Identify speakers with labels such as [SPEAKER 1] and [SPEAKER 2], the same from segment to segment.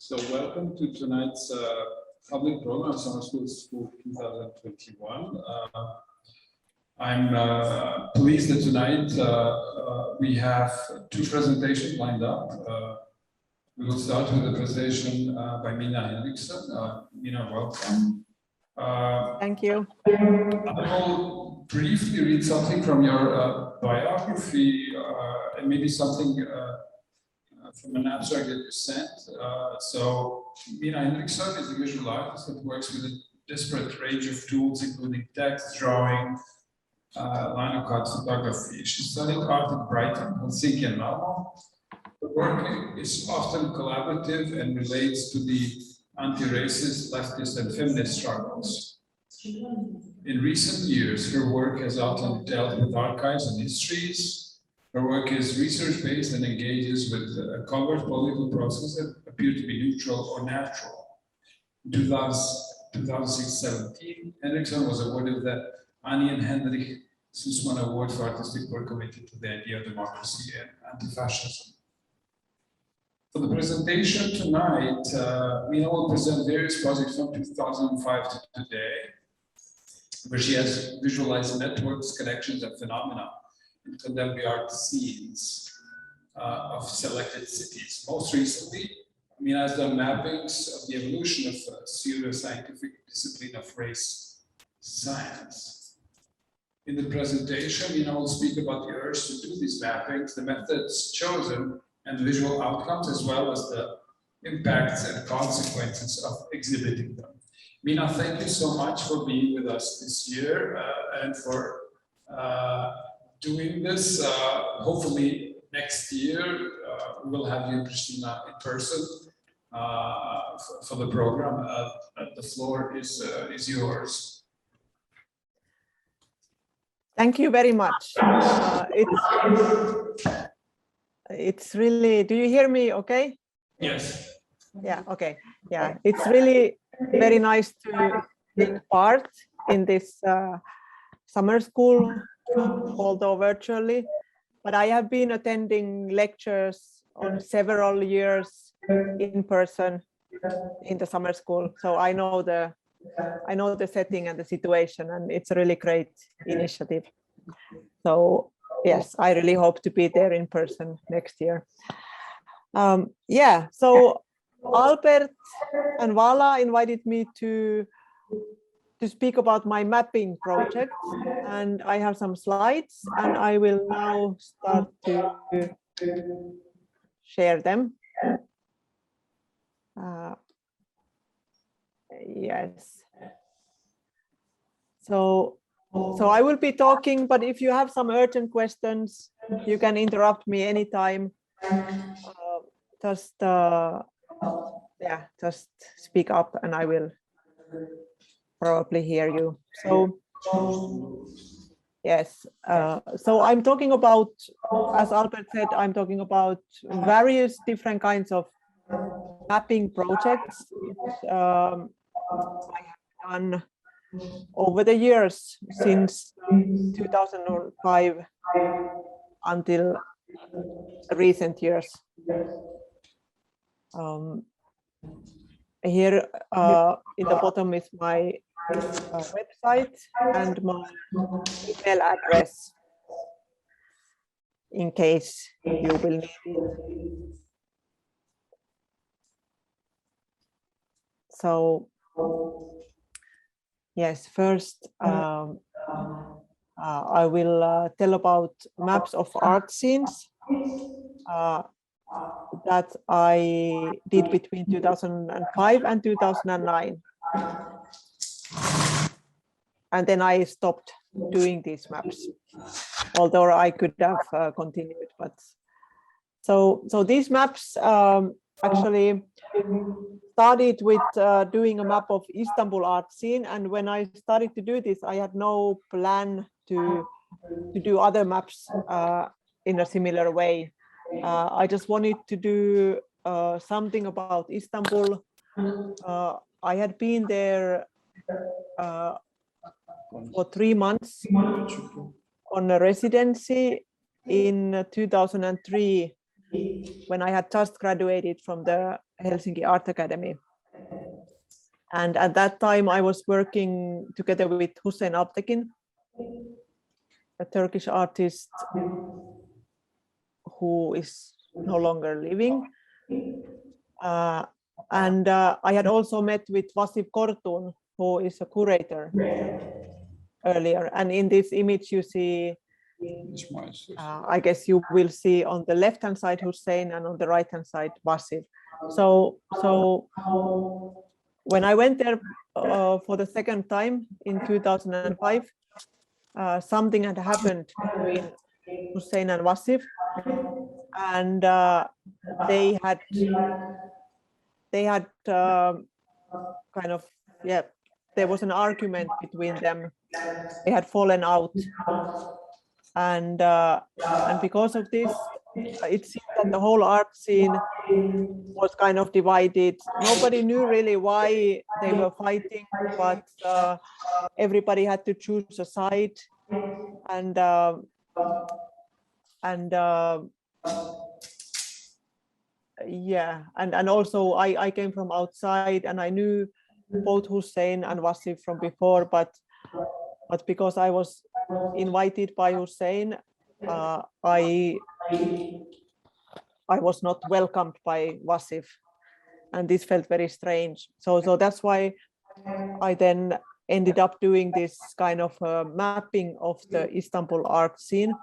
[SPEAKER 1] So welcome to tonight's public program, Summer School 2021. I'm pleased that tonight we have two presentations lined up. We will start with a presentation by Minna Henriksson. Minna, welcome.
[SPEAKER 2] Thank you.
[SPEAKER 1] I will briefly read something from your biography and maybe something from an abstract that you sent. So Minna Henriksson is a visual artist that works with a disparate range of tools, including text, drawing, linocut, photography. She studied art at Brighton, Helsinki and Malmö. Her work is often collaborative and relates to the anti-racist, leftist and feminist struggles. In recent years, her work has often dealt with archives and histories. Her work is research-based and engages with covert political processes that appear to be neutral or natural. In 2016-17, Henriksson was awarded the Annie and Henrik Sussman Award for Artistic Work committed to the idea of democracy and anti-fascism. For the presentation tonight, Minna will present various projects from 2005 to today, where she has visualized networks, connections, and phenomena in contemporary art scenes of selected cities. Most recently, Minna has done mappings of the evolution of pseudo-scientific discipline of race science. In the presentation, Minna will speak about the urge to do these mappings, the methods chosen, and visual outcomes, as well as the impacts and consequences of exhibiting them. Minna, thank you so much for being with us this year and for doing this. Hopefully next year we will have you in Pristina in person for the program. The floor is yours.
[SPEAKER 2] Thank you very much. It's really, do you hear me okay?
[SPEAKER 1] Yes.
[SPEAKER 2] Yeah, okay. Yeah, it's really very nice to take part in this summer school, although virtually, but I have been attending lectures on several years in person in the summer school, so I know the setting and the situation, and it's a really great initiative. So yes, I really hope to be there in person next year. Yeah, so Albert and Vala invited me to speak about my mapping project, and I have some slides, and I will now start to share them. Yes. So I will be talking, but if you have some urgent questions, you can interrupt me anytime. Just speak up and I will probably hear you. So yes, so I'm talking about, as Albert said, I'm talking about various different kinds of mapping projects I have done over the years since 2005 until recent years. Here in the bottom is my website and my email address in case you will need it. So yes, first I will tell about maps of art scenes that I did between 2005 and 2009. And then I stopped doing these maps, although I could have continued. But so these maps actually started with doing a map of Istanbul art scene, and when I started to do this, I had no plan to do other maps in a similar way. I just wanted to do something about Istanbul. I had been there for 3 months on a residency in 2003 when I had just graduated from the Helsinki Art Academy. And at that time, I was working together with Hussein Alptekin, a Turkish artist who is no longer living. And I had also met with Vasif Kortun, who is a curator earlier. And in this image, you see, I guess you will see on the left-hand side Hussein and on the right-hand side Vasif. So when I went there for the second time in 2005, something had happened between Hussein and Vasif, and they had kind of, yeah, there was an argument between them. They had fallen out, and because of this, it seemed that the whole art scene was kind of divided. Nobody knew really why they were fighting, but everybody had to choose a side, and yeah, and also I came from outside, and I knew both Hussein and Vasif from before, but because I was invited by Hussein, I was not welcomed by Vasif, and this felt very strange. So that's why I then ended up doing this kind of mapping of the Istanbul art scene.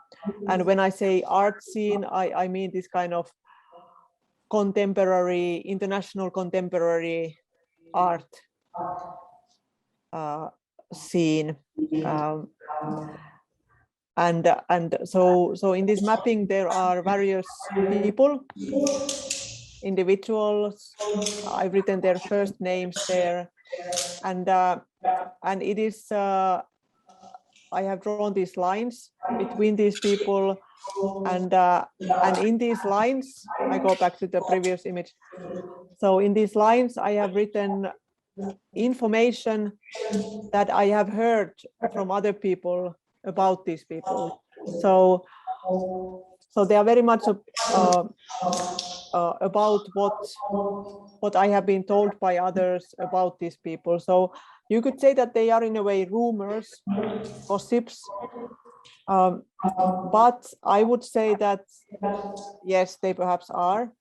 [SPEAKER 2] And when I say art scene, I mean this kind of contemporary, international contemporary art scene. And so in this mapping, there are various people, individuals. I've written their first names there, and it is I have drawn these lines between these people, and in these lines, I go back to the previous image. So in these lines, I have written information that I have heard from other people about these people. So they are very much about what I have been told by others about these people. So you could say that they are in a way rumors, gossips, but I would say that yes, they perhaps are,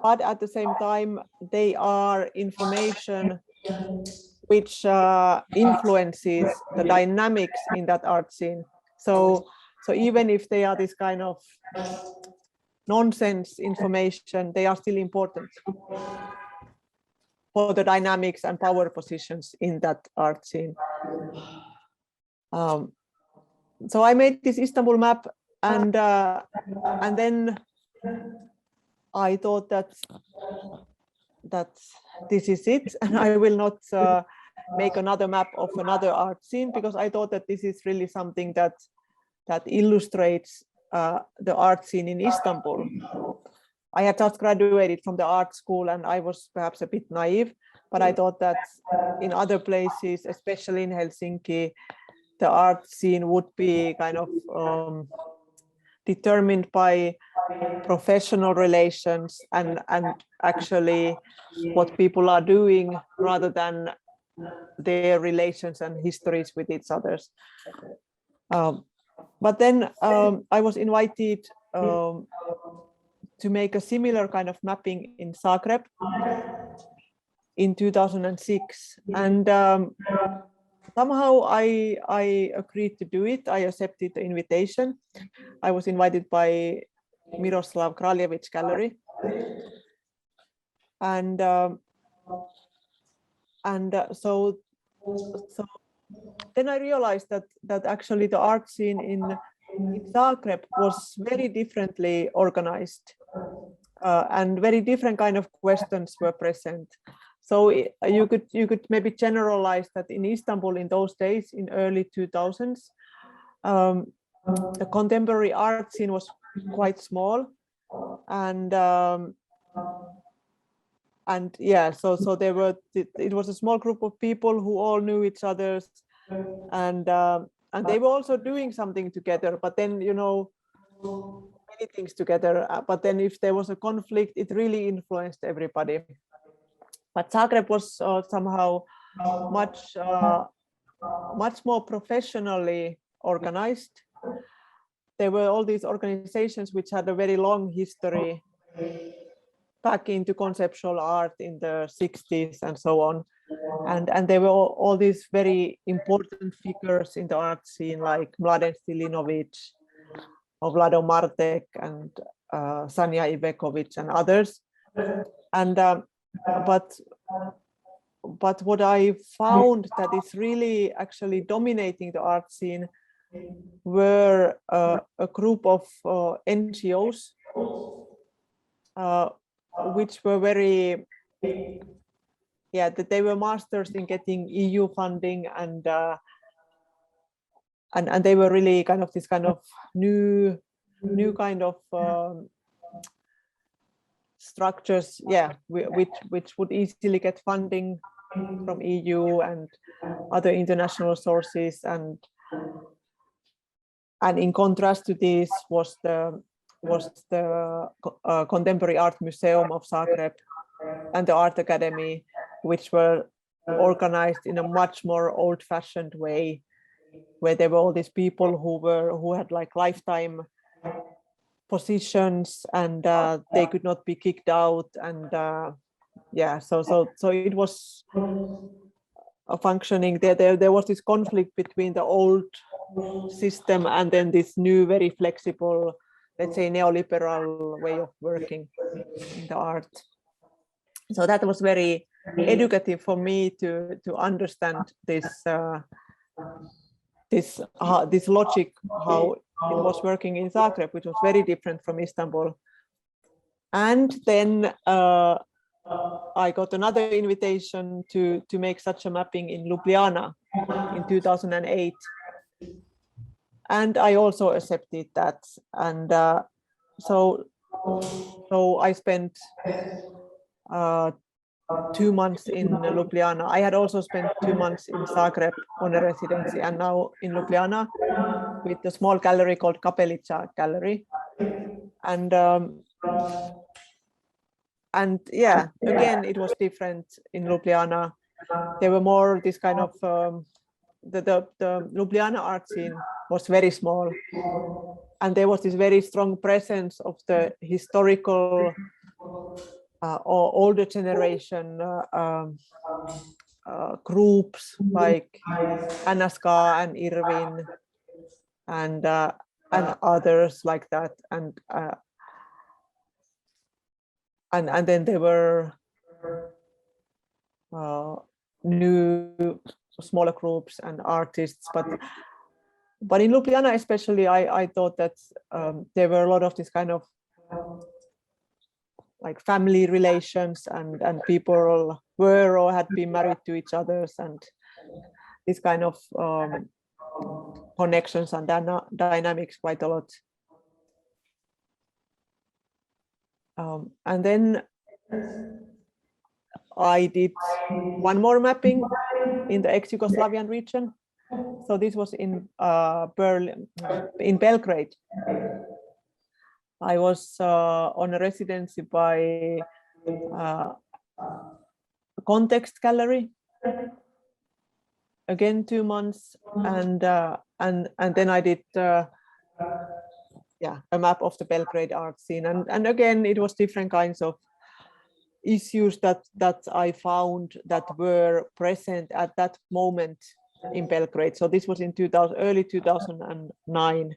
[SPEAKER 2] but at the same time they are information which influences the dynamics in that art scene. So even if they are this kind of nonsense information, they are still important for the dynamics and power positions in that art scene. So I made this Istanbul map, and then I thought that this is it, and I will not make another map of another art scene, because I thought that this is really something that illustrates the art scene in Istanbul. I had just graduated from the art school, and I was perhaps a bit naive, but I thought that in other places, especially in Helsinki, the art scene would be kind of determined by professional relations and actually what people are doing rather than their relations and histories with each other. But then I was invited to make a similar kind of mapping in Zagreb in 2006, and somehow I agreed to do it. I accepted the invitation. I was invited by Miroslav Kraljevich Gallery, and so then I realized that actually the art scene in Zagreb was very differently organized, and very different kind of questions were present. So you could maybe generalize that in Istanbul in those days, in early 2000s, the contemporary art scene was quite small, and yeah, so there were, it was a small group of people who all knew each other, and they were also doing something together. But then, you know, many things together, but then if there was a conflict, it really influenced everybody. But Zagreb was somehow much more professionally organized. There were all these organizations which had a very long history back into conceptual art in the 60s and so on. And there were all these very important figures in the art scene, like Mladen Stilinovic, or Vlado Martek, and Sanja Ivekovic and others. And but what I found that is really actually dominating the art scene were a group of NGOs, which were very, that they were masters in getting EU funding, and they were really kind of this kind of new kind of structures, which would easily get funding from EU and other international sources, and in contrast to this was the Contemporary Art Museum of Zagreb and the Art Academy, which were organized in a much more old-fashioned way, where there were all these people who had like lifetime positions, and they could not be kicked out, and so it was a functioning. There was this conflict between the old system and then this new, very flexible, let's say, neoliberal way of working in the art. So that was very educative for me to understand this logic, how it was working in Zagreb, which was very different from Istanbul. And then I got another invitation to make such a mapping in Ljubljana in 2008. And I also accepted that. And so I spent 2 months in Ljubljana. I had also spent 2 months in Zagreb on a residency, and now in Ljubljana with a small gallery called Kapelica Gallery. And again, it was different in Ljubljana. There were more this kind of the Ljubljana art scene was very small, and there was this very strong presence of the historical or older generation groups like Anaska and Irvin and others like that, and then there were new smaller groups and artists, but in Ljubljana especially, I thought that there were a lot of this kind of like family relations, and people were or had been married to each other, and this kind of connections and dynamics quite a lot. And then I did one more mapping in the ex-Yugoslavian region. So this was in Belgrade. I was on a residency by Context Gallery. Again, 2 months, and then I did a map of the Belgrade art scene, and again it was different kinds of issues that I found that were present at that moment in Belgrade. So this was in early 2009,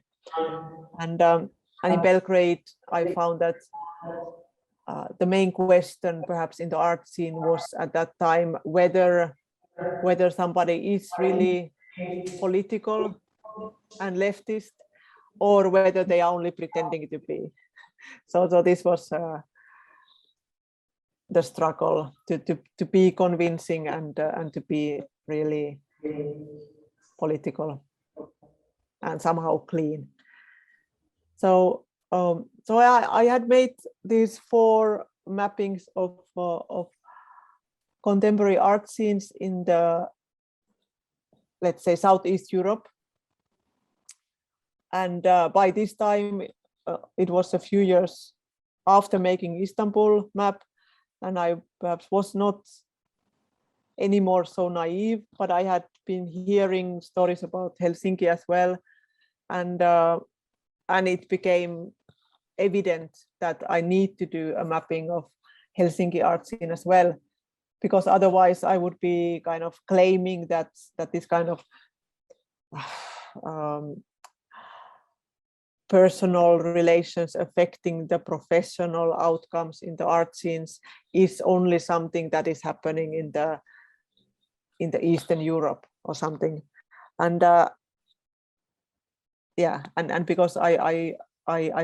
[SPEAKER 2] and in Belgrade I found that the main question perhaps in the art scene was at that time whether somebody is really political and leftist, or whether they are only pretending to be. So this was the struggle to be convincing and to be really political and somehow clean. So I had made these 4 mappings of contemporary art scenes in the, let's say, Southeast Europe. And by this time, it was a few years after making Istanbul Map, and I perhaps was not anymore so naive, but I had been hearing stories about Helsinki as well, and it became evident that I need to do a mapping of Helsinki art scene as well, because otherwise I would be kind of claiming that this kind of personal relations affecting the professional outcomes in the art scenes is only something that is happening in the Eastern Europe or something. And yeah, and because I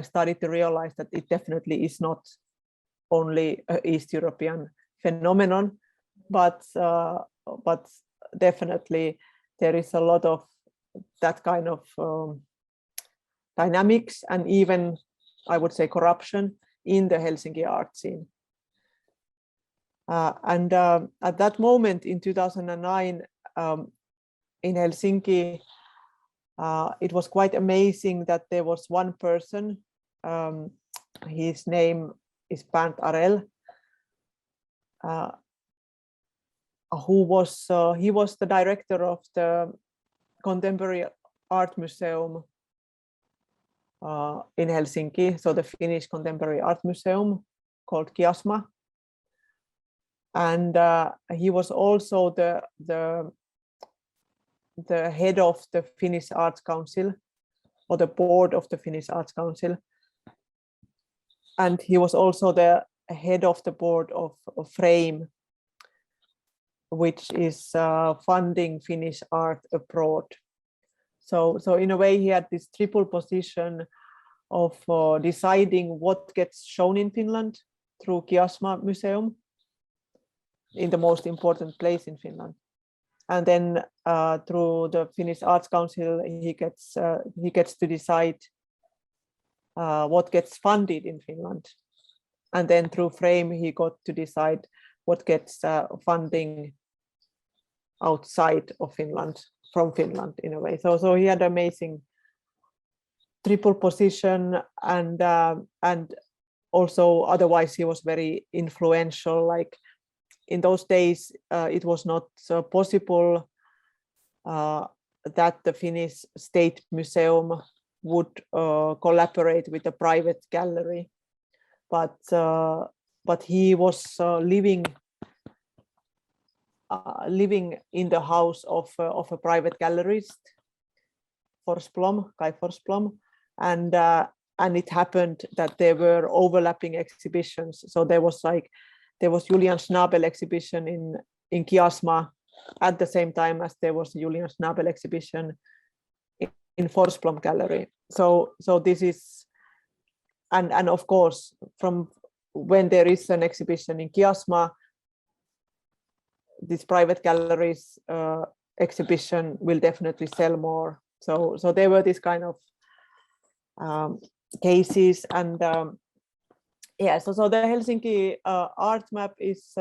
[SPEAKER 2] started to realize that it definitely is not only an East European phenomenon, but definitely there is a lot of that kind of dynamics, and even I would say corruption in the Helsinki art scene. And at that moment in 2009 in Helsinki, it was quite amazing that there was one person, his name is Bernd Arel, he was the director of the Contemporary Art Museum in Helsinki, so the Finnish Contemporary Art Museum called Kiasma. And he was also the head of the Finnish Arts Council, or the board of the Finnish Arts Council. And he was also the head of the board of FRAME, which is funding Finnish art abroad. So in a way, he had this triple position of deciding what gets shown in Finland through Kiasma Museum, in the most important place in Finland. And then through the Finnish Arts Council, he gets to decide what gets funded in Finland. And then through FRAME, he got to decide what gets funding outside of Finland, from Finland in a way. So he had an amazing triple position, and also otherwise he was very influential. Like in those days, it was not possible that the Finnish State Museum would collaborate with a private gallery, but he was living in the house of a private gallerist, Kai Forsblom, and it happened that there were overlapping exhibitions. So there was Julian Schnabel exhibition in Kiasma at the same time as there was Julian Schnabel exhibition in Forsblom Gallery. So this is, and of course, from when there is an exhibition in Kiasma, this private gallery's exhibition will definitely sell more. So there were these kind of cases, and yeah. So the Helsinki art map is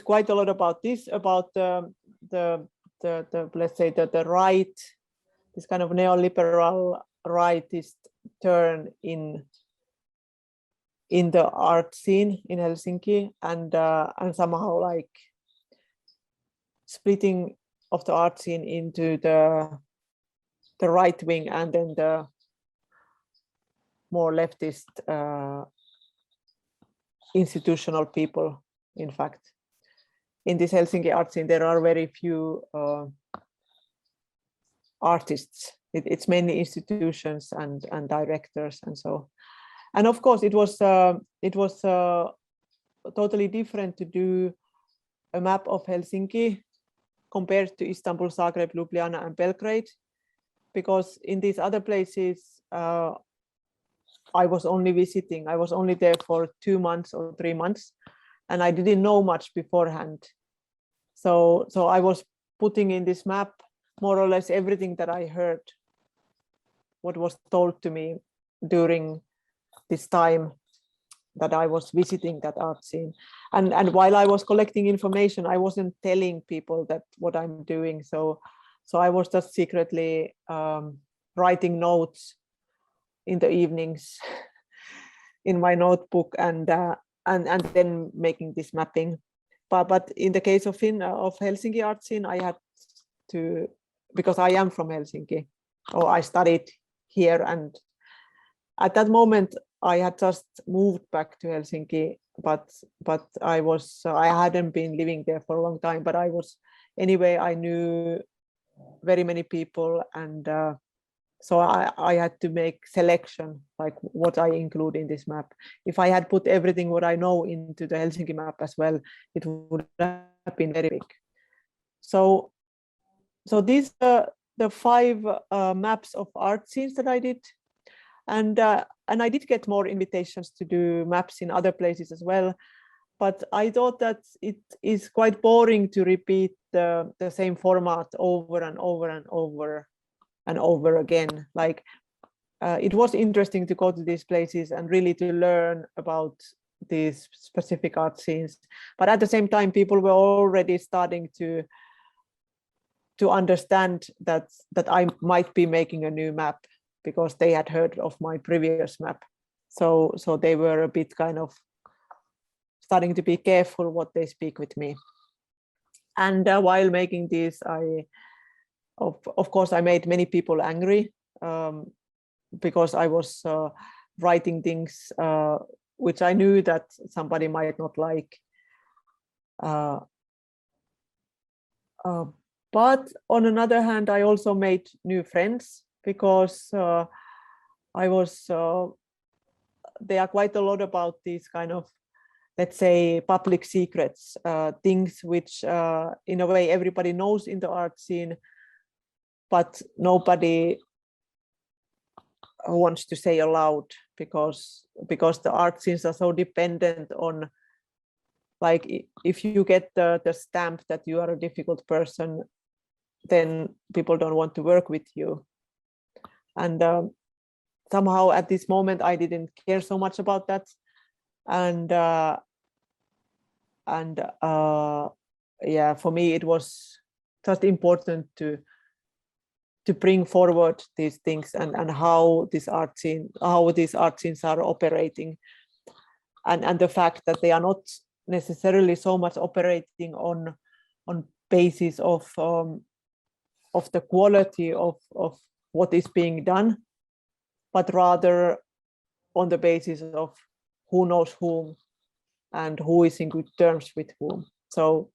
[SPEAKER 2] quite a lot about this, about the let's say the right, this kind of neoliberal rightist turn in the art scene in Helsinki, and somehow like splitting of the art scene into the right wing and then the more leftist institutional people. In fact, in this Helsinki art scene, there are very few artists. It's mainly institutions and directors and so. And of course, it was totally different to do a map of Helsinki compared to Istanbul, Zagreb, Ljubljana, and Belgrade, because in these other places, I was only visiting. I was only there for 2 months or 3 months, and I didn't know much beforehand. So I was putting in this map more or less everything that I heard, what was told to me during this time that I was visiting that art scene. And while I was collecting information, I wasn't telling people that what I'm doing. So I was just secretly writing notes in the evenings in my notebook and then making this mapping. But in the case of Helsinki art scene, I had to, because I am from Helsinki, or I studied here, and at that moment I had just moved back to Helsinki, but I hadn't been living there for a long time, but I knew very many people, and so I had to make selection, like what I include in this map. If I had put everything what I know into the Helsinki map as well, it would have been very big. So these are the 5 maps of art scenes that I did, and I did get more invitations to do maps in other places as well. But I thought that it is quite boring to repeat the same format over and over and over and over again. Like it was interesting to go to these places and really to learn about these specific art scenes. But at the same time, people were already starting to understand that I might be making a new map because they had heard of my previous map. So they were a bit kind of starting to be careful what they speak with me. And while making this, of course, I made many people angry because I was writing things which I knew that somebody might not like. But on another hand, I also made new friends because there are quite a lot about these kind of, let's say, public secrets, things which in a way everybody knows in the art scene, but nobody wants to say aloud because the art scenes are so dependent on, like, if you get the stamp that you are a difficult person, then people don't want to work with you. And somehow at this moment I didn't care so much about that, and yeah, for me it was just important to bring forward these things and how these art scenes are operating, and the fact that they are not necessarily so much operating on basis of the quality of what is being done, but rather on the basis of who knows whom and who is in good terms with whom. So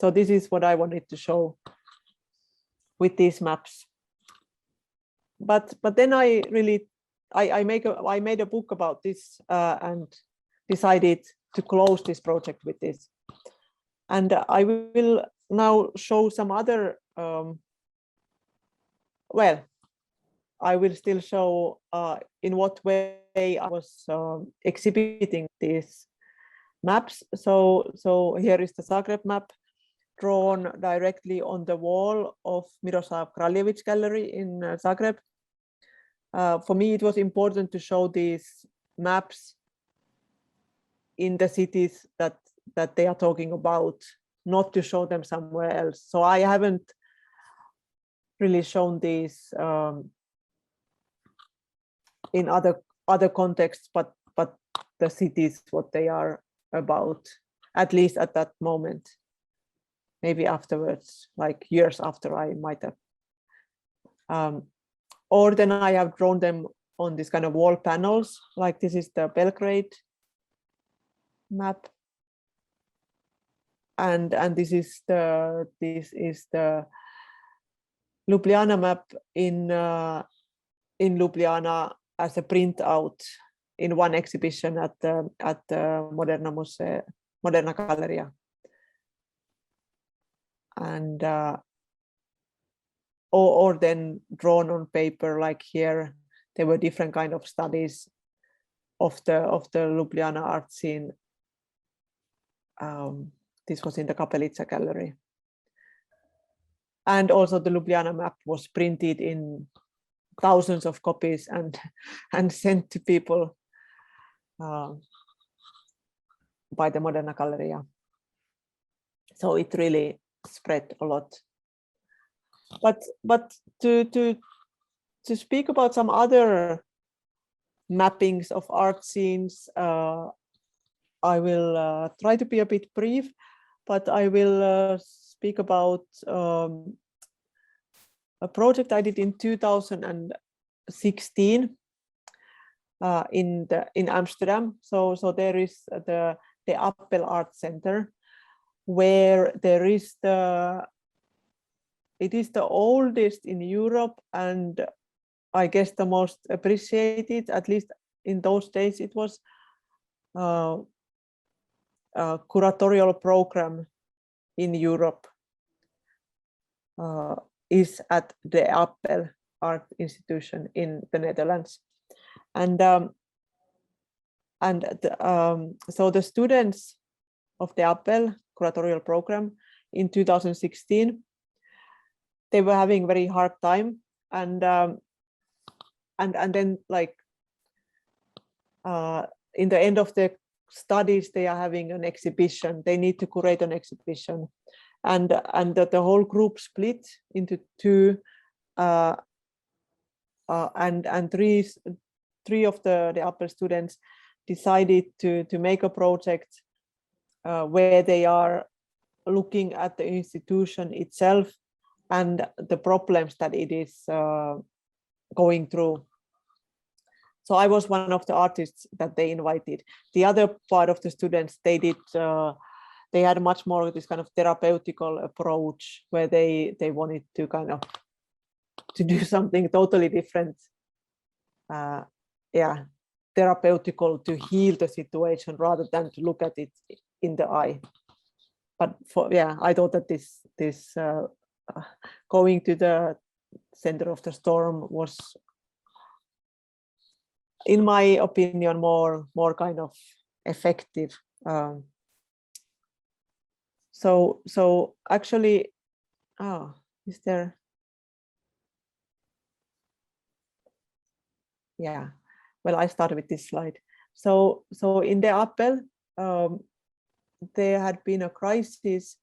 [SPEAKER 2] this is what I wanted to show with these maps. But then I made a book about this and decided to close this project with this. And I will now show some other, well, I will still show in what way I was exhibiting these maps. So here is the Zagreb map drawn directly on the wall of Miroslav Kraljevic Gallery in Zagreb. For me, it was important to show these maps in the cities that they are talking about, not to show them somewhere else. So I haven't really shown these in other contexts, but the cities, what they are about, at least at that moment. Maybe afterwards, like years after, I might have. Or then I have drawn them on this kind of wall panels, like this is the Belgrade map, and this is the Ljubljana map in Ljubljana as a printout in one exhibition at the Moderna Galleria. And or then drawn on paper, like here there were different kind of studies of the Ljubljana art scene. This was in the Kapelica Gallery, and also the Ljubljana map was printed in thousands of copies and sent to people by the Moderna Galleria. So it really spread a lot. But to speak about some other mappings of art scenes. I will try to be a bit brief, but I will speak about a project I did in 2016 in Amsterdam. So there is the Appel Art Center, where there is it is the oldest in Europe, and I guess the most appreciated, at least in those days. It was a curatorial program in Europe. Is at the Appel Art Institution in the Netherlands, and so the students of the Appel curatorial program in 2016, they were having very hard time, and then like in the end of the studies, they are having an exhibition. They need to curate an exhibition. And the whole group split into two, and three of the upper students decided to make a project where they are looking at the institution itself and the problems that it is going through. So I was one of the artists that they invited. The other part of the students, they did. They had much more this kind of therapeutical approach, where they wanted to kind of to do something totally different. Therapeutical, to heal the situation rather than to look at it in the eye. But I thought that this going to the center of the storm was, in my opinion, more kind of effective. So actually, is there? Yeah, well, I started with this slide. So in the Appel, there had been a crisis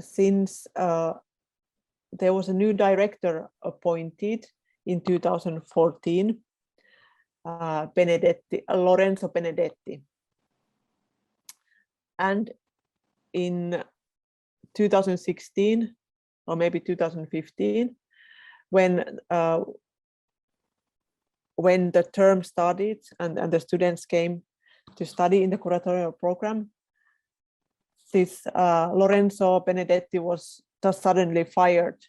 [SPEAKER 2] since there was a new director appointed in 2014, Lorenzo Benedetti. And in 2016, or maybe 2015, when the term started and the students came to study in the curatorial program, this Lorenzo Benedetti was just suddenly fired.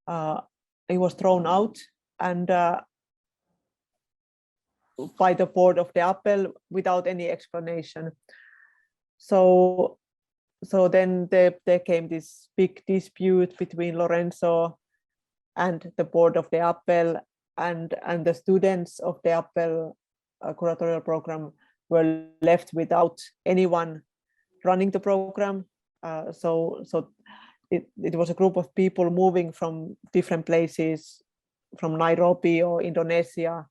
[SPEAKER 2] He was thrown out, and by the board of the Appel without any explanation. So then there came this big dispute between Lorenzo and the board of the Appel, and the students of the Appel curatorial program were left without anyone running the program. So it was a group of people moving from different places, from Nairobi or Indonesia,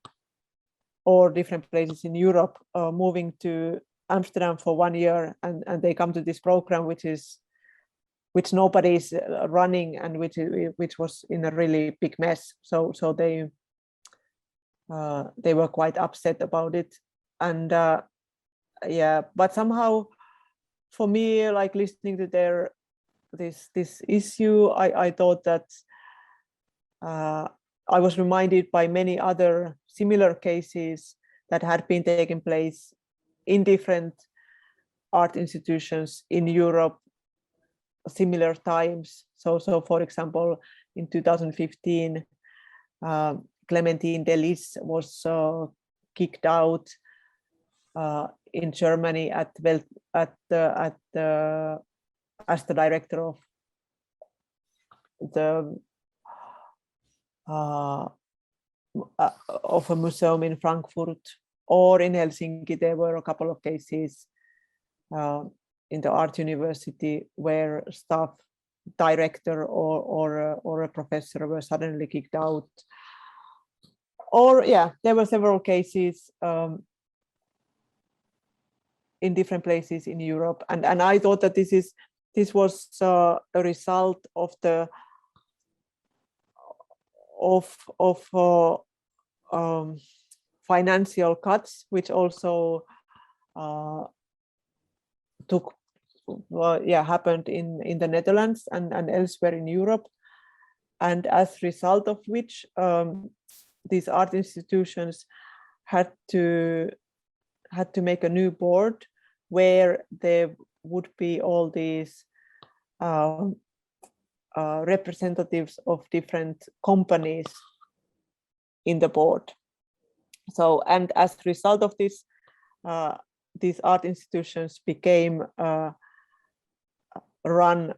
[SPEAKER 2] or different places in Europe, moving to Amsterdam for 1 year, and they come to this program which nobody is running, and which was in a really big mess. So they were quite upset about it, and but somehow for me, like listening to this issue, I thought that I was reminded by many other similar cases that had been taking place in different art institutions in Europe, similar times. So for example, in 2015, Clementine Delis was kicked out in Germany as the director of a museum in Frankfurt, or in Helsinki. There were a couple of cases in the art university where staff director or a professor were suddenly kicked out. Or there were several cases in different places in Europe, and I thought that this was a result of financial cuts, which also happened in the Netherlands and elsewhere in Europe, and as a result of which these art institutions had to make a new board where there would be all these representatives of different companies in the board. So, and as a result of this, these art institutions became run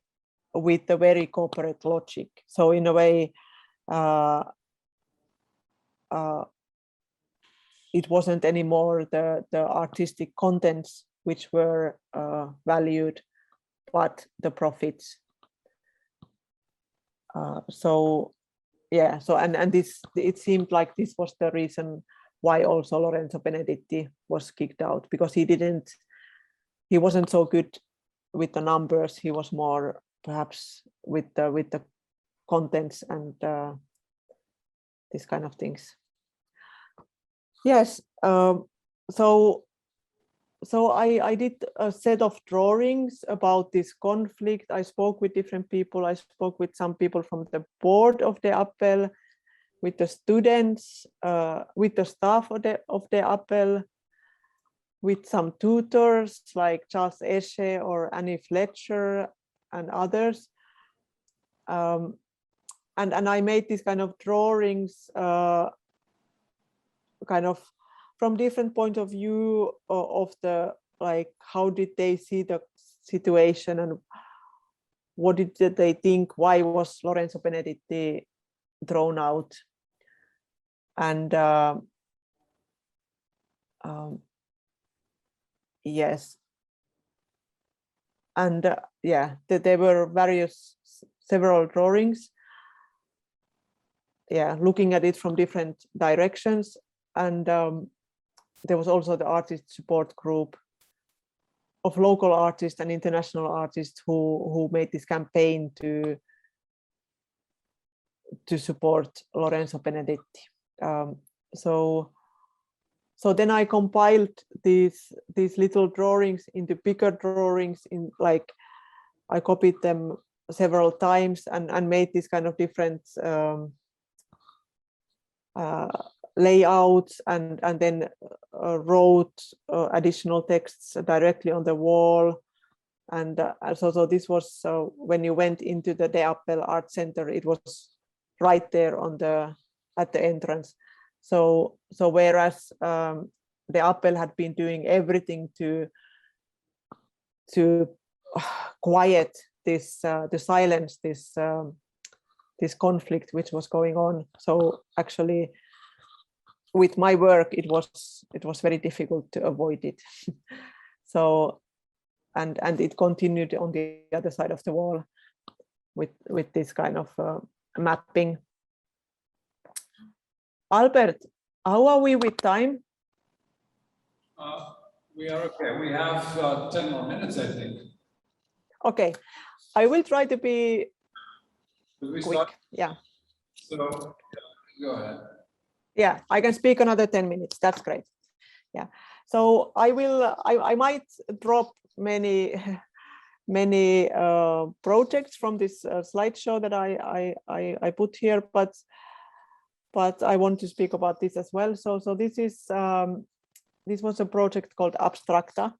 [SPEAKER 2] with a very corporate logic. So in a way, it wasn't anymore the artistic contents which were valued, but the profits. So this, it seemed like this was the reason why also Lorenzo Benedetti was kicked out, because he wasn't so good with the numbers. He was more perhaps with the contents and these kind of things. Yes, so I did a set of drawings about this conflict. I spoke with different people. I spoke with some people from the board of the Appel, with the students, with the staff of the Appel, with some tutors like Charles Esche or Annie Fletcher and others. And I made these kind of drawings kind of from different point of view of the, like, how did they see the situation and what did they think, why was Lorenzo Benedetti thrown out? And yes, and there were several drawings, looking at it from different directions. And there was also the artist support group of local artists and international artists who made this campaign to support Lorenzo Benedetti. So then I compiled these little drawings into bigger drawings, in like I copied them several times and made this kind of different layouts and then wrote additional texts directly on the wall. And so this was, when you went into the De Appel Art Center, it was right there at the entrance. So whereas the Appel had been doing everything to quiet this, to silence this this conflict which was going on. So actually, with my work, it was very difficult to avoid it. So, and it continued on the other side of the wall with this kind of mapping. Albert, how are we with time?
[SPEAKER 1] We are okay. We have 10 more minutes, I think.
[SPEAKER 2] Okay, I will try to be
[SPEAKER 1] quick.
[SPEAKER 2] Start? Yeah.
[SPEAKER 1] So go ahead.
[SPEAKER 2] Yeah, I can speak another 10 minutes. That's great. Yeah. So I might drop many projects from this slideshow that I put here, but I want to speak about this as well. So this is this was a project called Abstracta,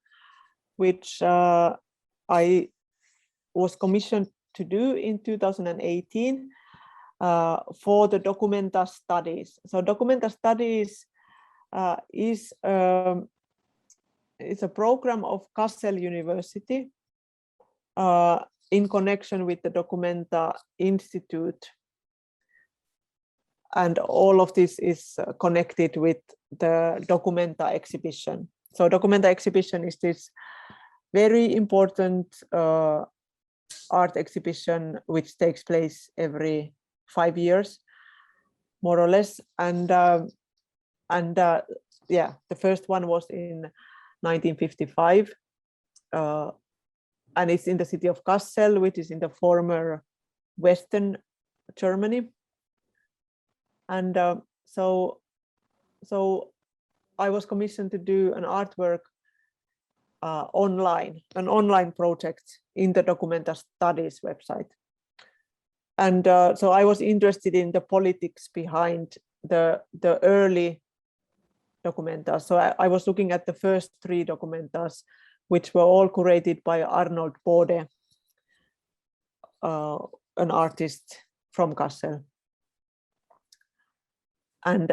[SPEAKER 2] which I was commissioned to do in 2018 for the Documenta studies. So Documenta studies is a program of Kassel University in connection with the Documenta Institute. And all of this is connected with the Documenta exhibition. So Documenta exhibition is this very important art exhibition which takes place every 5 years, more or less. And the first one was in 1955, and it's in the city of Kassel, which is in the former Western Germany. And so so I was commissioned to do an artwork online, an online project in the Documenta Studies website. And so I was interested in the politics behind the early Documentas. So I was looking at the first 3 Documentas, which were all curated by Arnold Bode, an artist from Kassel. And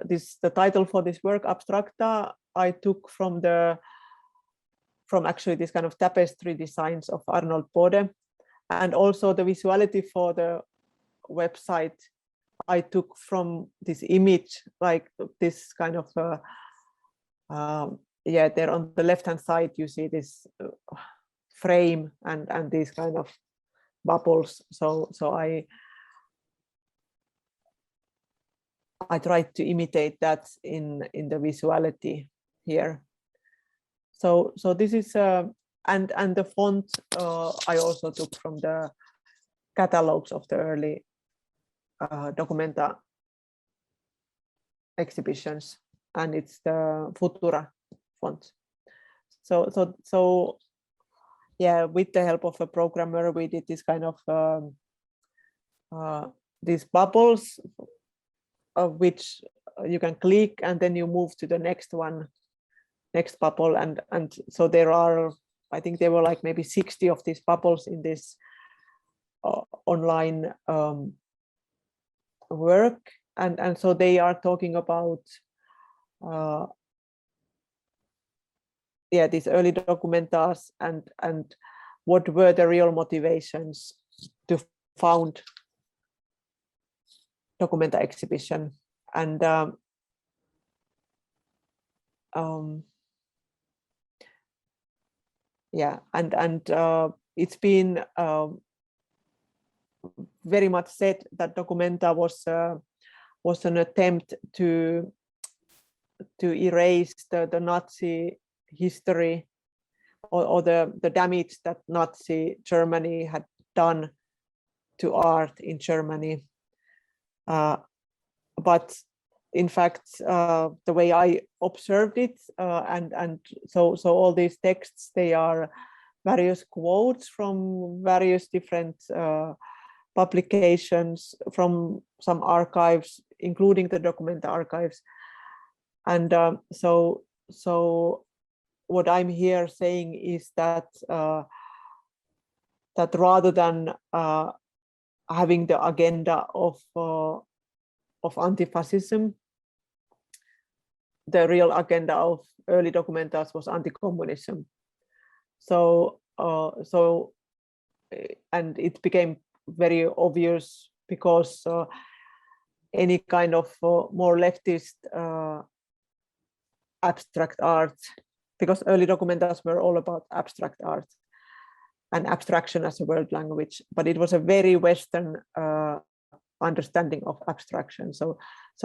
[SPEAKER 2] the title for this work, Abstracta, I took from actually this kind of tapestry designs of Arnold Bode, and also the visuality for the website I took from this image, like this kind of yeah, there on the left hand side you see this frame and these kind of bubbles. So I tried to imitate that in the visuality here. So this is and the font I also took from the catalogs of the early Documenta exhibitions, and it's the Futura Font. So yeah, with the help of a programmer, we did this kind of these bubbles, of which you can click, and then you move to the next one, next bubble, and so there are, I think there were like maybe 60 of these bubbles in this online work, and so they are talking about yeah, these early Documentas and what were the real motivations to found Documenta exhibition. And yeah, and it's been very much said that Documenta was an attempt to erase the Nazi history or the damage that Nazi Germany had done to art in Germany. But in fact, the way I observed it, and so all these texts, they are various quotes from various different publications from some archives, including the Documenta archives. And so what I'm here saying is that that rather than having the agenda of anti-fascism, the real agenda of early Documentas was anti-communism. So and it became very obvious because any kind of more leftist abstract art, because early Documentas were all about abstract art and abstraction as a world language, but it was a very Western understanding of abstraction. So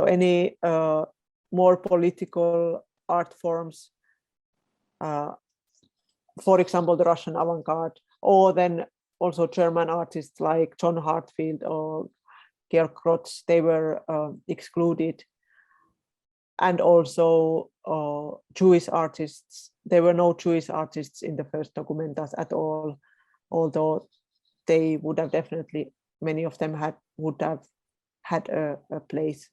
[SPEAKER 2] any more political art forms, for example, the Russian avant-garde, or then also German artists like John Hartfield or Georg Krotz, they were excluded. And also Jewish artists. There were no Jewish artists in the first Documentas at all, although they would have definitely, many of them would have had a place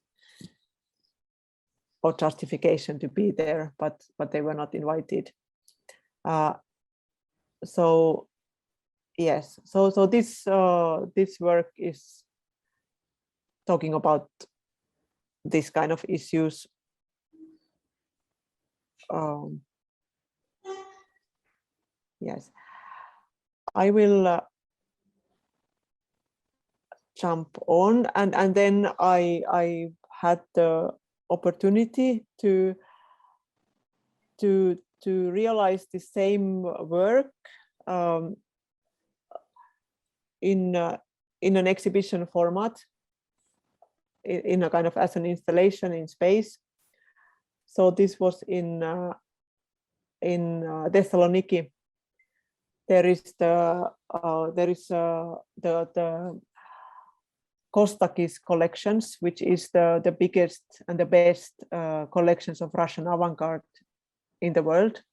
[SPEAKER 2] or justification to be there, but they were not invited. So yes, so this work is talking about this kind of issues. Yes, I will jump on, and then I had the opportunity to realize the same work in an exhibition format, in a kind of as an installation in space. So this was in Thessaloniki. There is the Kostakis collections, which is the biggest and the best collections of Russian avant-garde in the world.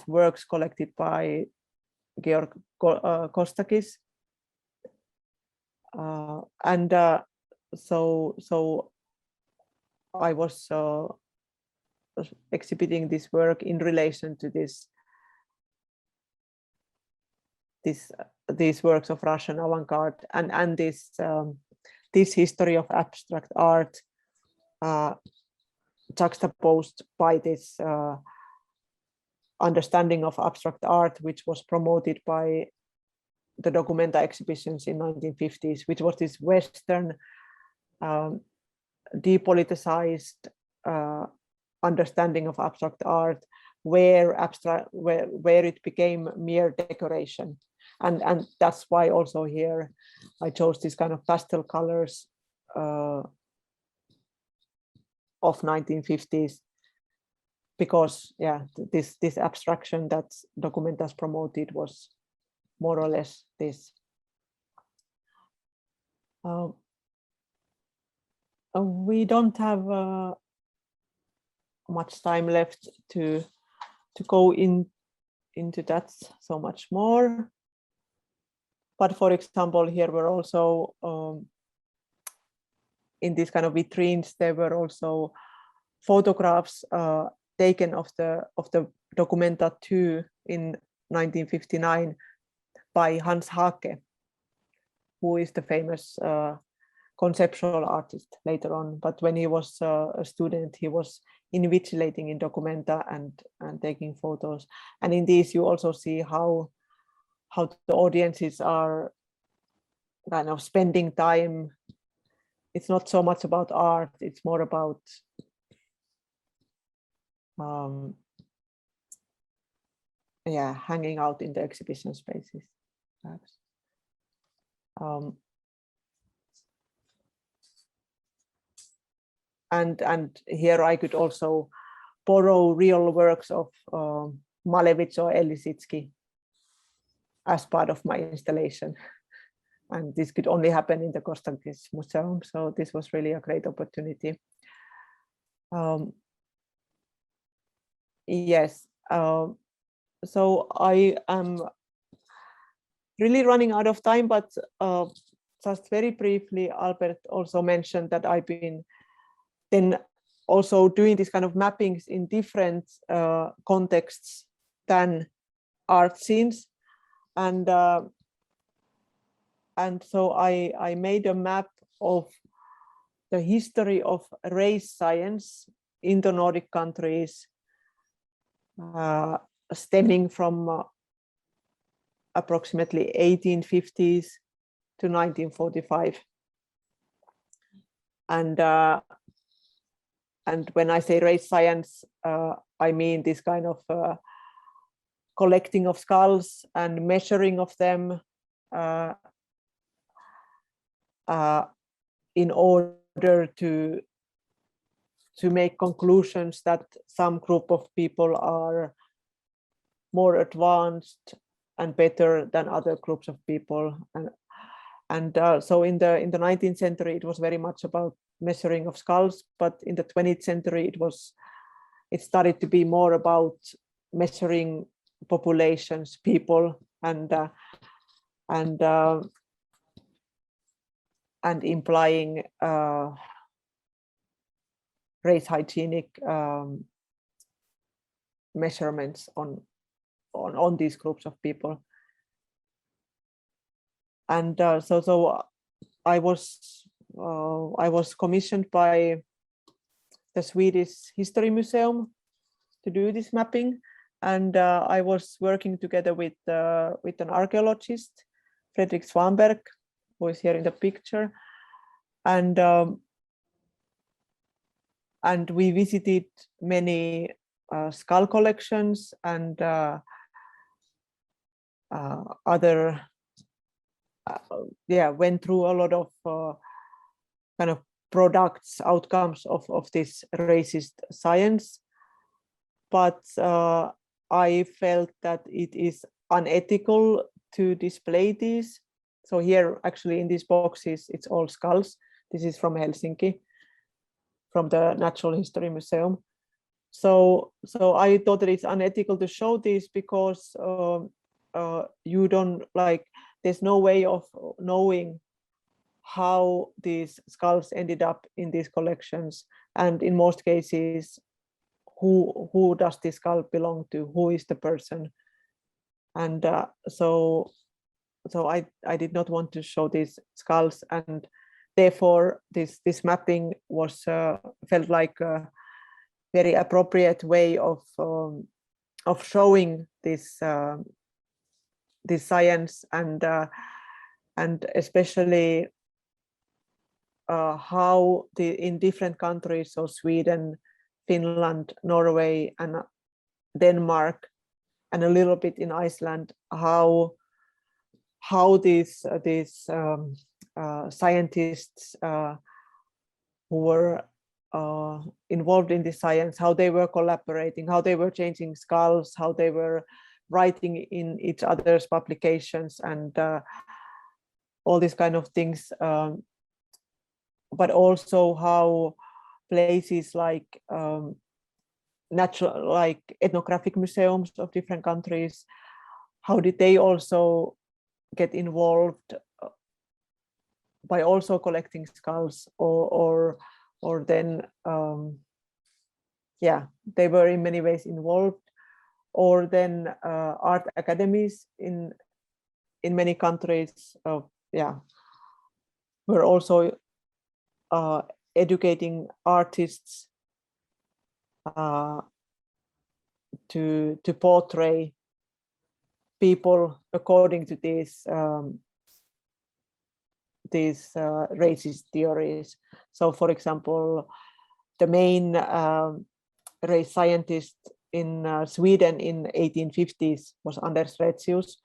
[SPEAKER 2] Works collected by Georg Kostakis. So I was exhibiting this work in relation to these works of Russian avant-garde and this history of abstract art juxtaposed by this understanding of abstract art, which was promoted by the Documenta exhibitions in 1950s, which was this Western depoliticized understanding of abstract art, where it became mere decoration. And that's why also here I chose this kind of pastel colors of 1950s, because yeah, this abstraction that Documenta's promoted was more or less this. We don't have much time left to go into that so much more. But for example, here were also in these kind of vitrines, there were also photographs taken of the Documenta 2 in 1959 by Hans Haake, who is the famous conceptual artist later on. But when he was a student, he was invigilating in Documenta and taking photos. And in these, you also see how the audiences are kind of spending time. It's not so much about art, it's more about hanging out in the exhibition spaces, perhaps. And here I could also borrow real works of Malevich or Elisitsky as part of my installation. And this could only happen in the Kostakis Museum. So this was really a great opportunity. Yes, so I am really running out of time, but just very briefly, Albert also mentioned that I've been then also doing this kind of mappings in different contexts than art scenes. And so I made a map of the history of race science in the Nordic countries, stemming from approximately 1850s to 1945. And when I say race science, I mean this kind of collecting of skulls and measuring of them in order to make conclusions that some group of people are more advanced and better than other groups of people. And so in the 19th century, it was very much about measuring of skulls, but in the 20th century, it started to be more about measuring populations, people, and implying race hygienic measurements on these groups of people. And so I was commissioned by the Swedish History Museum to do this mapping, and I was working together with an archaeologist, Fredrik Svanberg, who is here in the picture, and we visited many skull collections and other. Went through a lot of kind of products, outcomes of this racist science, but I felt that it is unethical to display these So here, actually, in these boxes, it's all skulls. This is from Helsinki, from the Natural History Museum. So I thought that it's unethical to show this because you don't like. There's no way of knowing how these skulls ended up in these collections, and in most cases, who does this skull belong to? Who is the person? And so I did not want to show these skulls, and therefore this mapping was felt like a very appropriate way of showing this this science, and especially how in different countries, so Sweden, Finland, Norway, and Denmark, and a little bit in Iceland, how these scientists who were involved in the science, how they were collaborating, how they were changing skulls, how they were writing in each other's publications, and all these kind of things. But also how places like natural, like ethnographic museums of different countries, how did they also get involved by also collecting skulls, or then yeah, they were in many ways involved, or then art academies in many countries yeah, were also educating artists to portray people according to these racist theories. So, for example, the main race scientist in Sweden in 1850s was Anders Retzius,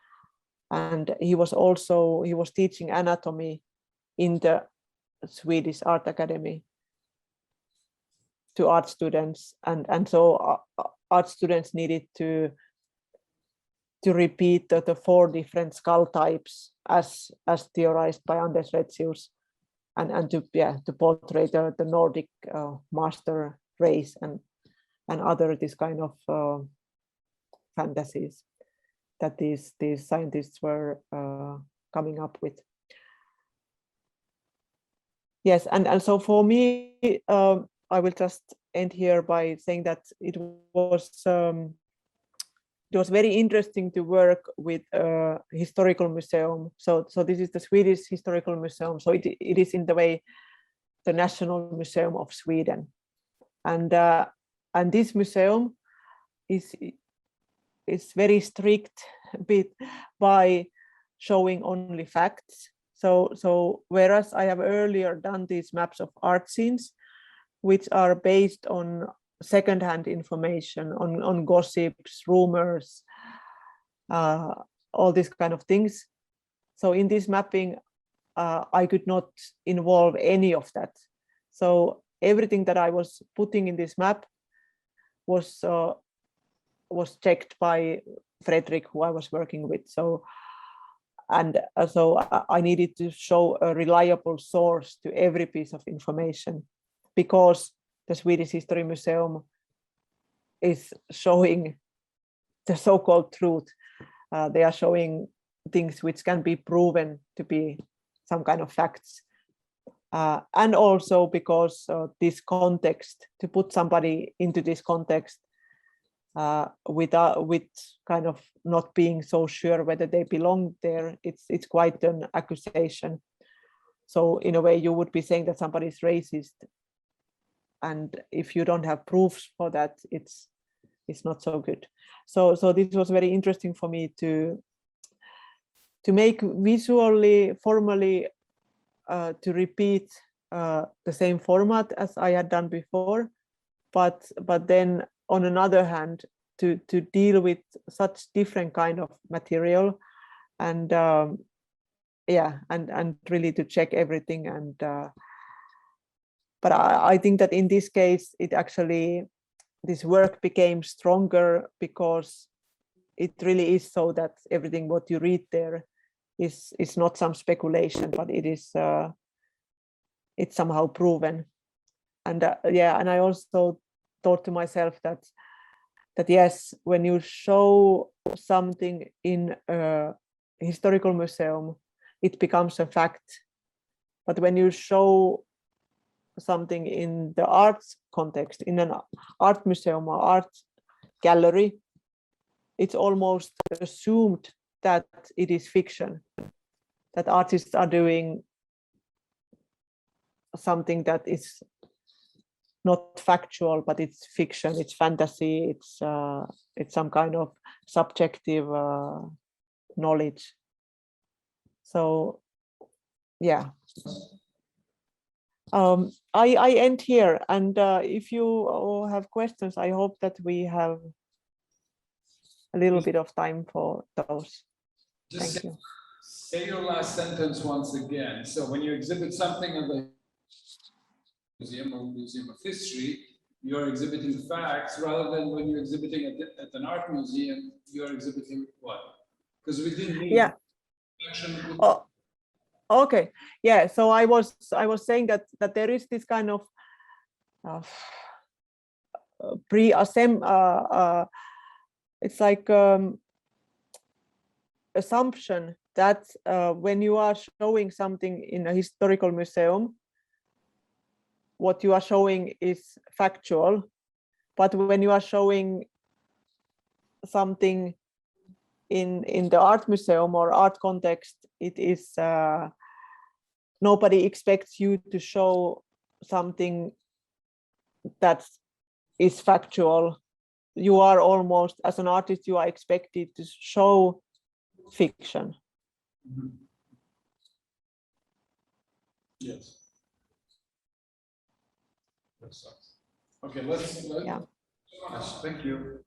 [SPEAKER 2] and he was teaching anatomy in the Swedish Art Academy to art students, and so art students needed to repeat the 4 different skull types as theorized by Anders Retzius, and to portray the Nordic master race and other this kind of fantasies that these scientists were coming up with. Yes, and so for me, I will just end here by saying that it was very interesting to work with a historical museum. So this is the Swedish Historical Museum. So it is in the way the National Museum of Sweden, and this museum is very strict by showing only facts. So whereas I have earlier done these maps of art scenes, which are based on secondhand information, on gossips, rumors, all these kind of things. So in this mapping, I could not involve any of that. So everything that I was putting in this map was checked by Fredrik, who I was working with. So I needed to show a reliable source to every piece of information, because the Swedish History Museum is showing the so-called truth. They are showing things which can be proven to be some kind of facts. And also because this context, to put somebody into this context with kind of not being so sure whether they belong there, it's quite an accusation. So in a way, you would be saying that somebody is racist, and if you don't have proofs for that, it's not so good. So this was very interesting for me to make visually, formally, to repeat the same format as I had done before, but then on another hand, to deal with such different kind of material, and and really to check everything. And but I think that in this case, it actually, this work became stronger, because it really is so that everything what you read there is not some speculation, but it is it's somehow proven. And yeah, and I also thought to myself that yes, when you show something in a historical museum, it becomes a fact. But when you show something in the arts context, in an art museum or art gallery, it's almost assumed that it is fiction, that artists are doing something that is not factual, but it's fiction, it's fantasy, it's some kind of subjective knowledge. So yeah, I end here, and if you all have questions, I hope that we have a little bit of time for those. Thank you.
[SPEAKER 1] Say your last sentence once again. So when you exhibit something in the museum or museum of history, you're exhibiting facts, rather than when you're exhibiting at an art museum, you're exhibiting what? Because we didn't need
[SPEAKER 2] Oh, okay. Yeah. So I was saying that there is this kind of it's like assumption that when you are showing something in a historical museum, what you are showing is factual, but when you are showing something in the art museum or art context, it is nobody expects you to show something that is factual. You are almost, as an artist, you are expected to show fiction.
[SPEAKER 1] Mm-hmm. Yes. Okay, let's
[SPEAKER 2] yeah.
[SPEAKER 1] Thank you.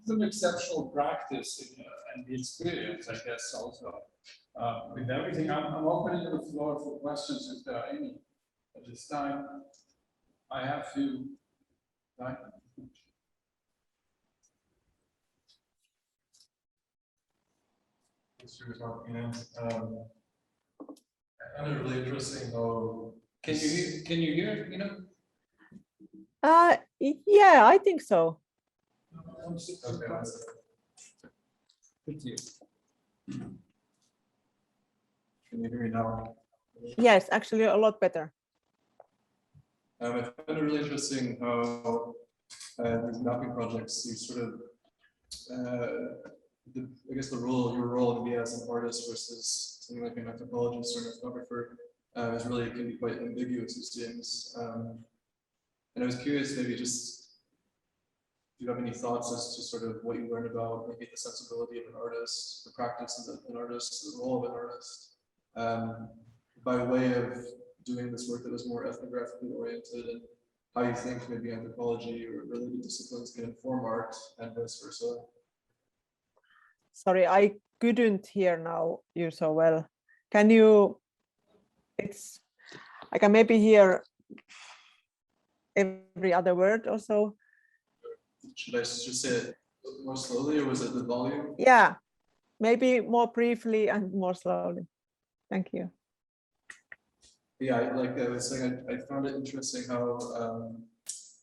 [SPEAKER 1] It's an exceptional practice and the experience, I guess, also. With everything, I'm opening the floor for questions if there are any. At this time, I have to. Right?
[SPEAKER 3] Thanks for talking. I found it really interesting how.
[SPEAKER 1] Can you hear? You know?
[SPEAKER 2] Yeah, I think so.
[SPEAKER 3] Okay.
[SPEAKER 1] Thank you.
[SPEAKER 3] Can you hear me now?
[SPEAKER 2] Yes, actually a lot better.
[SPEAKER 3] I found it really interesting how these mapping projects, you sort of, I guess your role to be as an artist versus something like an anthropologist or an ethnographer is really, can be quite ambiguous, it seems. And I was curious, maybe just, do you have any thoughts as to sort of what you learned about maybe the sensibility of an artist, the practice of an artist, the role of an artist, by way of doing this work that was more ethnographically oriented, and how you think maybe anthropology or related disciplines can inform art and vice versa?
[SPEAKER 2] Sorry, I couldn't hear now you so well. Can you, I can maybe hear every other word or so.
[SPEAKER 3] Should I just say it more slowly, or was it the volume?
[SPEAKER 2] Yeah, maybe more briefly and more slowly. Thank you.
[SPEAKER 3] Yeah, like I was saying, I found it interesting how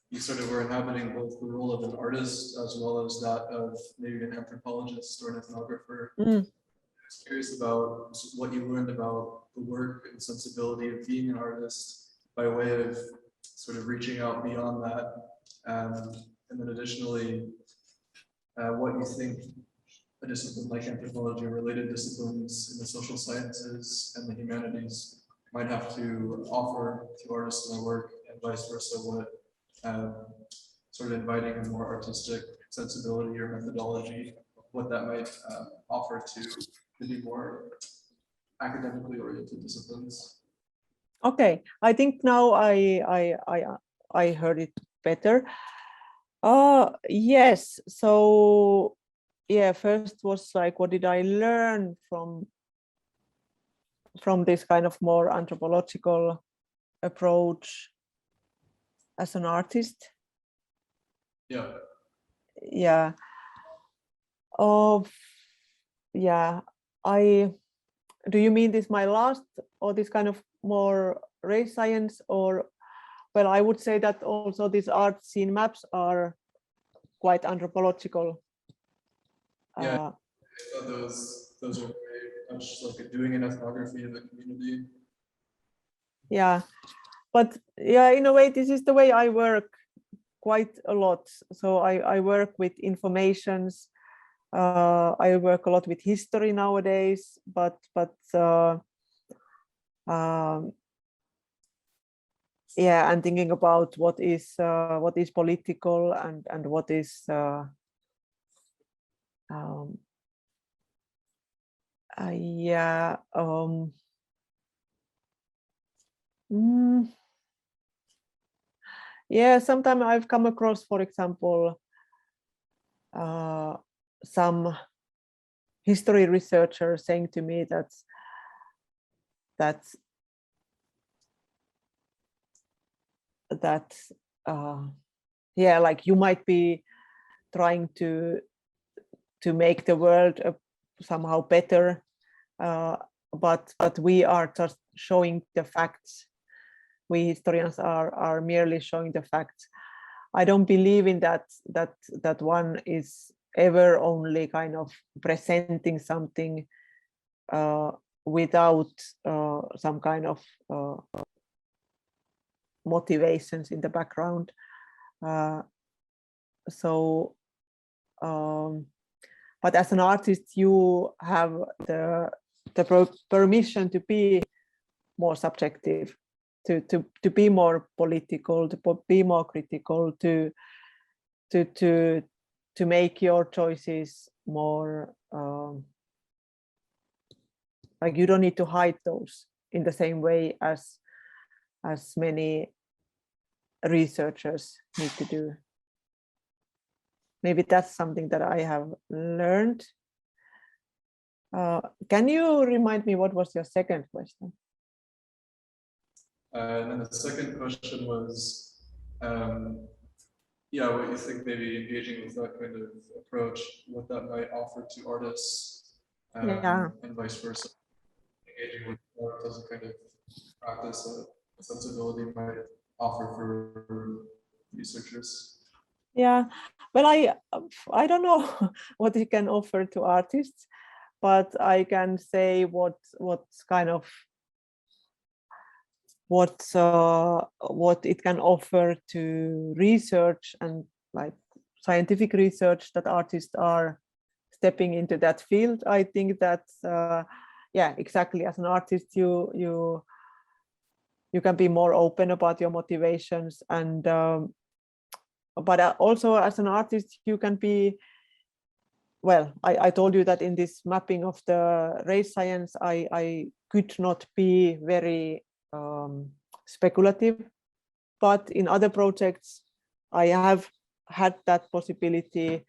[SPEAKER 3] you sort of were inhabiting both the role of an artist as well as that of maybe an anthropologist or an ethnographer. I was curious about what you learned about the work and sensibility of being an artist by way of sort of reaching out beyond that. And then additionally, what you think a discipline like anthropology or related disciplines in the social sciences and the humanities might have to offer to artists in their work, and vice versa, what sort of inviting a more artistic sensibility or methodology, what that might offer to the more academically oriented disciplines.
[SPEAKER 2] Okay, I think now I heard it better. Yes, so yeah, first was like, what did I learn from this kind of more anthropological approach as an artist?
[SPEAKER 3] Yeah.
[SPEAKER 2] yeah. Oh, yeah. Do you mean this my last or this kind of more race science, or, well, I would say that also these art scene maps are quite anthropological.
[SPEAKER 3] Yeah, I thought those are very much like doing an ethnography of the community.
[SPEAKER 2] Yeah, but yeah, in a way, this is the way I work quite a lot. So I work with informations. I work a lot with history nowadays, but yeah, and thinking about what is political and what is yeah. Yeah, sometimes I've come across, for example, some history researchers saying to me that yeah, like you might be trying to make the world somehow better, but we are just showing the facts. We historians are merely showing the facts. I don't believe in that one is ever only kind of presenting something without some kind of motivations in the background. But as an artist, you have the permission to be more subjective, to be more political, to be more critical, to make your choices more like you don't need to hide those in the same way as many researchers need to do. Maybe that's something that I have learned. Can you remind me what was your second question?
[SPEAKER 3] And then the second question was, yeah, what you think maybe engaging with that kind of approach, what that might offer to artists,
[SPEAKER 2] Yeah.
[SPEAKER 3] and vice versa. Engaging with art as a kind of practice, a sensibility might offer for researchers.
[SPEAKER 2] Yeah, well, I don't know what it can offer to artists, but I can say what's kind of what it can offer to research and like scientific research that artists are stepping into that field. I think that yeah, exactly, as an artist you can be more open about your motivations, and but also as an artist you can be, well, I told you that in this mapping of the race science I could not be very speculative, but in other projects I have had that possibility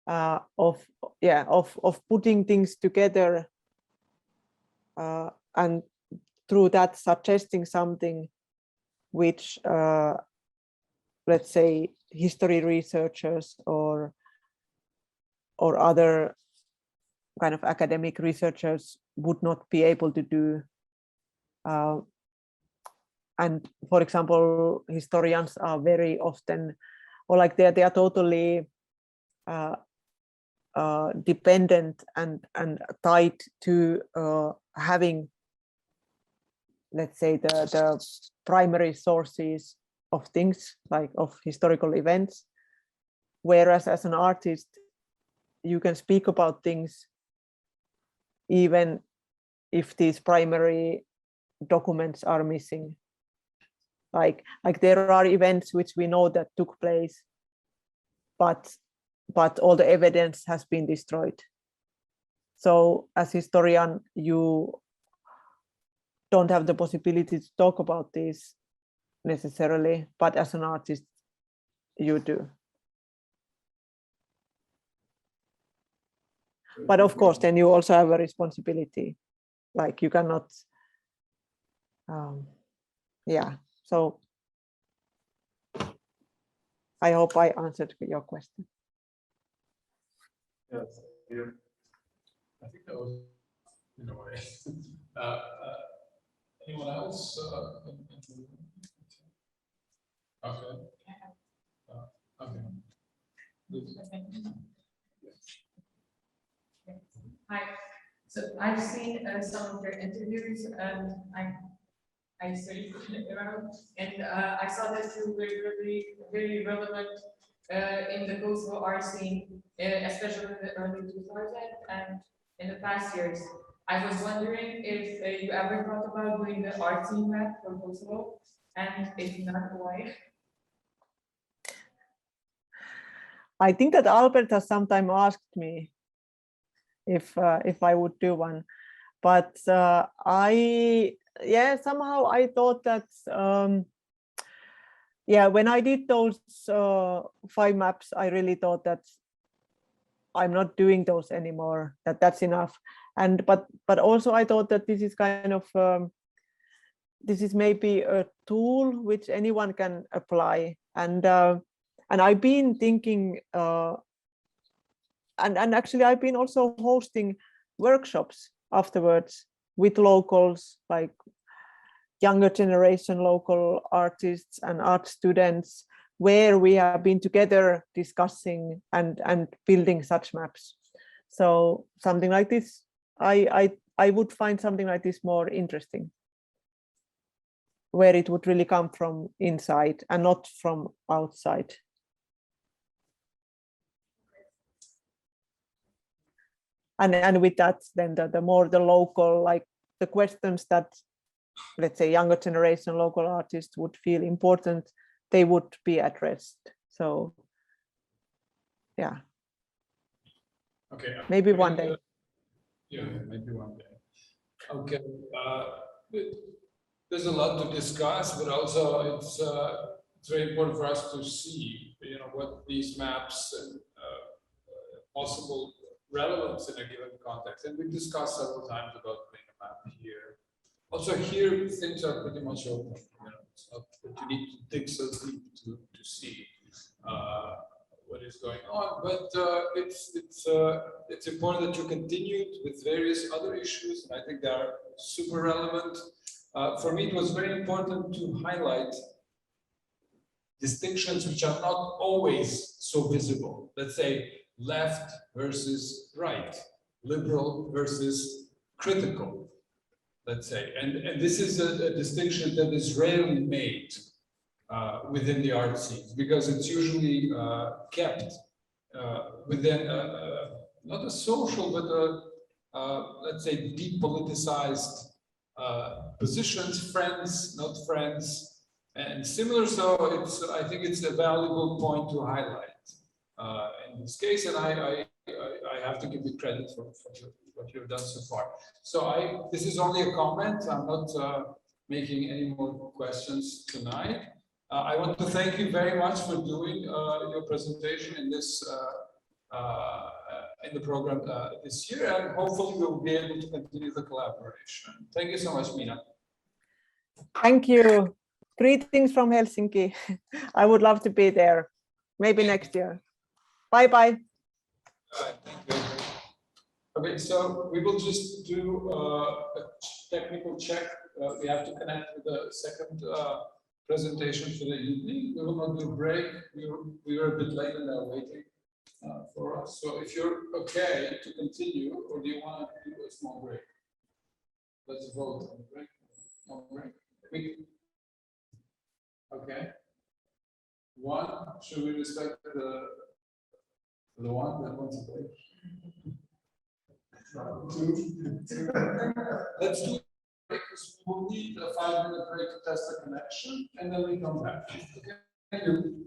[SPEAKER 2] of putting things together and through that suggesting something which let's say history researchers or other kind of academic researchers would not be able to do. And for example, historians are very often, or like they are totally dependent and tied to having, let's say, the primary sources of things, like of historical events. Whereas as an artist, you can speak about things even if these primary documents are missing. Like there are events which we know that took place, but all the evidence has been destroyed. So as historian, you don't have the possibility to talk about this necessarily, but as an artist, you do. But of course, then you also have a responsibility. Like you cannot, yeah. So I hope I answered your question.
[SPEAKER 3] Yes. Yeah.
[SPEAKER 1] I think that was in a way. Anyone else? Okay. Okay.
[SPEAKER 4] Hi. So I've seen some of your interviews, and I studied around, and I saw that you were really very relevant in the coastal art scene, especially in the early 2000s and in the past years. I was wondering if you ever thought about doing the art scene map for Kosovo, and if not, why?
[SPEAKER 2] I think that Albert has sometimes asked me if I would do one, but somehow I thought that when I did those 5 maps, I really thought that I'm not doing those anymore, that's enough. And but also I thought that this is kind of this is maybe a tool which anyone can apply, and I've been thinking and actually I've been also hosting workshops afterwards with locals, like younger generation local artists and art students, where we have been together discussing and building such maps. So something like this, I would find something like this more interesting, where it would really come from inside and not from outside. And with that, then the more the local, like the questions that, let's say, younger generation local artists would feel important, they would be addressed. So yeah.
[SPEAKER 1] Okay.
[SPEAKER 2] Maybe one day.
[SPEAKER 1] Yeah, maybe one day. Okay. There's a lot to discuss, but also it's very important for us to see, what these maps and possible relevance in a given context. And we discussed several times about doing a map here. Also here, things are pretty much open. It's not that you need to dig so deep to see what is going on, but it's important that you continued with various other issues, and I think they are super relevant. For me, it was very important to highlight distinctions which are not always so visible. Let's say left versus right, liberal versus critical, let's say. And this is a distinction that is rarely made within the art scenes, because it's usually kept within not a social, but let's say depoliticized positions, friends, not friends, and similar. So I think it's a valuable point to highlight in this case, and I have to give you credit for what you've done so far. So this is only a comment. I'm not making any more questions tonight. I want to thank you very much for doing your presentation in this in the program this year, and hopefully we'll be able to continue the collaboration. Thank you so much, Minna.
[SPEAKER 2] Thank you. Greetings from Helsinki. I would love to be there. Maybe next year. Bye-bye.
[SPEAKER 1] Thank you. Okay, so we will just do a technical check. We have to connect with the second presentation for the evening. We will not do a break. We were a bit late and they're waiting for us. So if you're okay to continue, or do you want to do a small break? Let's vote on the break. No break. Okay. One, should we respect the one that wants to break? Two. Let's do it because we'll need a 5-minute break to test the connection, and then we come back. Okay. Thank you.